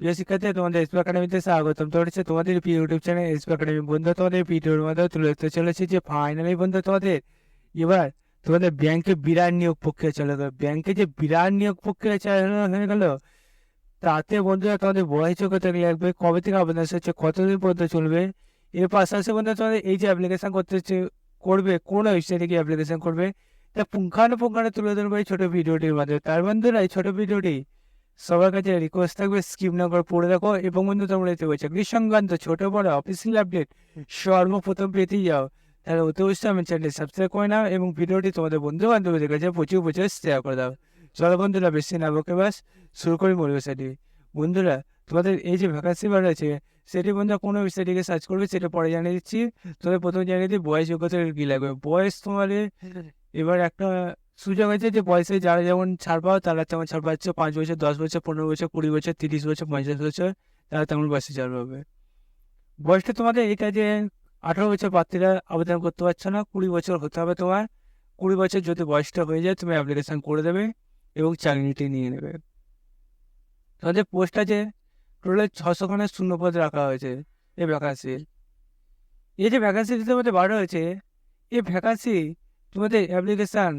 প্রিয় শিক্ষার্থী, তোমাদের এসপি একাডেমিতে স্বাগতম। তো হচ্ছে তোমাদের প্রিয় ইউটিউব চ্যানেল এসপি একাডেমি। বন্ধু, তোমাদের ভিডিওর মধ্যে তুলে ধরতে চলেছে যে ফাইনালি বন্ধু তোমাদের এবার তোমাদের ব্যাংকে বিরাট নিয়োগ প্রক্রিয়া চলে গেল। ব্যাংকে যে বিরাট নিয়োগ প্রক্রিয়া চালানো হয়ে গেল, তাতে বন্ধুরা তোমাদের বয়স যোগ্যতা লাগবে, কবে থেকে আবেদন হচ্ছে, কতদিন পর্যন্ত চলবে, এর পাশাপাশি বন্ধু তোমাদের এই যে অ্যাপ্লিকেশন করবে, কোন ওয়েবসাইটে গিয়ে অ্যাপ্লিকেশন করবে, তা পুঙ্খানুপুঙ্খানু তুলে ধরবো এই ছোট ভিডিওটির মাধ্যমে। তার বন্ধুরা এই ছোট ভিডিওটি সবার কাছে রিকোয়েস্ট থাকবে, স্কিপ না করে পড়ে রাখো। এবং বন্ধু, তোমরা যদি চাকরি সংক্রান্ত ছোট বড় অফিসিয়াল আপডেট সর্বপ্রথম পেতে যাও, তাহলে অতি অবশ্যই আমি চ্যানেল সাবস্ক্রাইব করে নাও এবং ভিডিওটি তোমাদের বন্ধু বান্ধবদের কাছে প্রচুর প্রচুর শেয়ার করে দাও। চলো বন্ধুরা, বেশি না বকে বাস শুরু করি মূল বিষয়টি। বন্ধুরা, তোমাদের এই যে ভ্যাকান্সি বার হয়েছে, সেটি বন্ধুরা কোনো ওয়েবসাইটে সার্চ করবে, সেটা পরে জানিয়ে দিচ্ছি। তোমাদের প্রথমে জানিয়ে দিই বয়স যোগ্যতা কী লাগবে। বয়স তোমাদের এবার একটা সুযোগ আছে যে বয়সে যারা যেমন ছাড় পাও, তারা তেমন ছাড় পাচ্ছে। 5 বছর, 10 বছর, 15 বছর, 20 বছর, 30 বছর, 50 বছর, তারা তেমন বয়সে ছাড় পাবে। বয়সটা তোমাদের এটা যে 18 বছর প্রার্থীরা আবেদন করতে পারছো না, 20 বছর হতে হবে তোমার। 20 বছর যদি বয়সটা হয়ে যায়, তুমি অ্যাপ্লিকেশন করে দেবে এবং চাকরিটি নিয়ে নেবে। তোমাদের পোস্ট আছে টোটাল 600 খানের শূন্যপদ রাখা হয়েছে এই ভ্যাকান্সি। এই যে ভ্যাকান্সি তোমাদের বার হয়েছে, এই ভ্যাকান্সি তোমাদের অ্যাপ্লিকেশান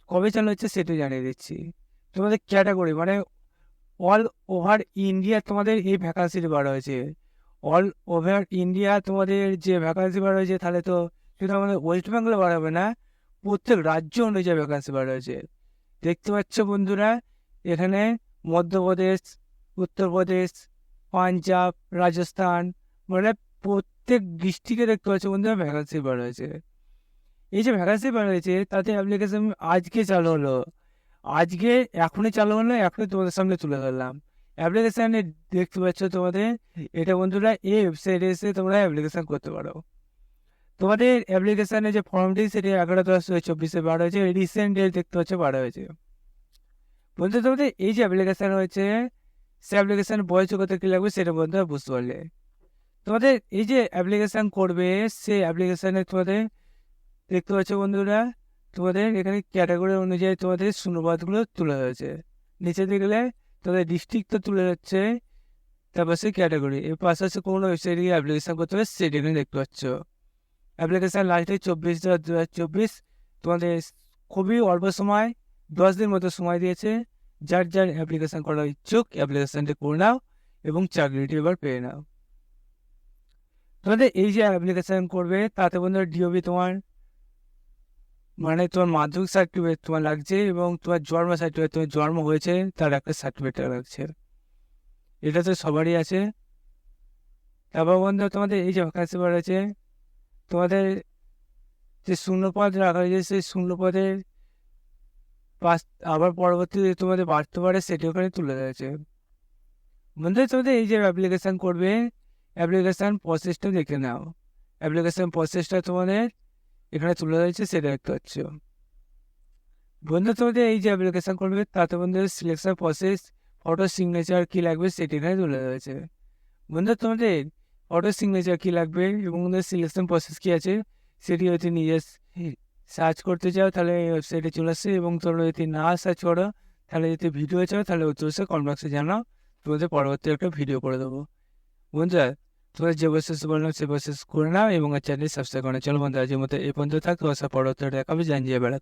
কবে চালু হচ্ছে সেটা জানিয়ে দিচ্ছি। তোমাদের ক্যাটাগরি মানে অল ওভার ইন্ডিয়া তোমাদের এই ভ্যাকান্সিটি বার হয়েছে। অল ওভার ইন্ডিয়া তোমাদের যে ভ্যাকান্সি বার হয়েছে, তাহলে তো শুধু আমাদের ওয়েস্ট বেঙ্গলে বার হবে না, প্রত্যেক রাজ্য অনুযায়ী ভ্যাকান্সি বার হয়েছে। দেখতে পাচ্ছ বন্ধুরা, এখানে মধ্যপ্রদেশ, উত্তরপ্রদেশ, পাঞ্জাব, রাজস্থান, মানে প্রত্যেক ডিস্ট্রিক্টে দেখতে পাচ্ছ বন্ধুরা ভ্যাকান্সি বার হয়েছে। এই যে ভ্যাকান্সি বার হয়েছে, তাতে অ্যাপ্লিকেশন আজকে চালু হলো। আজকে এখনই চালু হলো, এখনই তোমাদের সামনে তুলে ধরলাম। অ্যাপ্লিকেশানে দেখতে পাচ্ছ তোমাদের এটা বন্ধুরা, এই ওয়েবসাইটে এসে তোমরা অ্যাপ্লিকেশান করতে পারো। তোমাদের অ্যাপ্লিকেশানে যে ফর্মটি, সেটি 11/10/2024 বার হয়েছে। রিসেন্ট ডেট দেখতে পাচ্ছ বার হয়েছে। বন্ধু, তোমাদের এই যে অ্যাপ্লিকেশান হয়েছে, সে অ্যাপ্লিকেশান বয়স যোগ্যতা কী লাগবে সেটা বন্ধুরা বুঝতে পারলে। তোমাদের এই যে অ্যাপ্লিকেশান করবে, সে অ্যাপ্লিকেশানে তোমাদের দেখতে পাচ্ছ বন্ধুরা, তোমাদের এখানে ক্যাটাগরি অনুযায়ী তোমাদের শূন্যপদগুলো তুলে হয়েছে। নিচে দেখলে তোমাদের ডিস্ট্রিক্ট তো তুলে যাচ্ছে, তারপর সে ক্যাটাগরি। এর পাশাপাশি কোনো ওয়েবসাইটে গিয়ে অ্যাপ্লিকেশান করতে হবে, সেটা এখানে দেখতে পাচ্ছ। Application last date 24/10/2024। তোমাদের খুবই অল্প সময়, 10 দিন মতো সময় দিয়েছে। যার যার অ্যাপ্লিকেশান করার ইচ্ছুক অ্যাপ্লিকেশানটি করে নাও এবং চাকরিটি এবার পেয়ে নাও। তোমাদের এই যে অ্যাপ্লিকেশান করবে, তাতে বন্ধুরা ডিওবি তোমার মানে তোমার মাধ্যমিক সার্টিফিকেট তোমার লাগছে এবং তোমার জন্ম সার্টিফিকেট, তোমার জন্ম হয়েছে তার একটা সার্টিফিকেট লাগছে। এটা তো সবারই আছে। তারপর বন্ধু, তোমাদের এই যে ভ্যাকান্সি বার আছে, তোমাদের যে শূন্যপদ রাখা হয়েছে, সেই শূন্যপদের পাশ আবার পরবর্তীতে তোমাদের বাড়তে পারে, সেটি ওখানে তুলে রয়েছে। বন্ধু, তোমাদের এই যে অ্যাপ্লিকেশান করবে, অ্যাপ্লিকেশান প্রসেসটা দেখে নাও। অ্যাপ্লিকেশান প্রসেসটা তোমাদের এখানে তুলে রয়েছে, সেটা দেখতে পাচ্ছ। বন্ধু, তোমাদের এই যে অ্যাপ্লিকেশান করবে, তাতে বন্ধুদের সিলেকশন প্রসেস, ফটো সিগনেচার কী লাগবে সেটি এখানে তুলে রয়েছে। বন্ধু, তোমাদের ফটো সিগনেচার কী লাগবে এবং সিলেকশন প্রসেস কী আছে, সেটি হয়তো নিজে সার্চ করতে চাও তাহলে ওয়েবসাইটে চলে আসছে, এবং তোমরা যদি না সার্চ করো, তাহলে যদি ভিডিও চাও তাহলে অবশ্যই কমেন্ট বক্সে জানাও, তোমাদের পরবর্তী একটা ভিডিও করে দেবো। বন্ধুরা, তোমাদের যে প্রসেস বললাম সে প্রসেস করে নাও এবং চ্যানেল সাবস্ক্রাইব করে নাও। চলো বন্ধুরা, আজকের মতো এই পর্যন্ত থাক। তোমার পরবর্তী দেখাবে জানিয়ে বেড়া।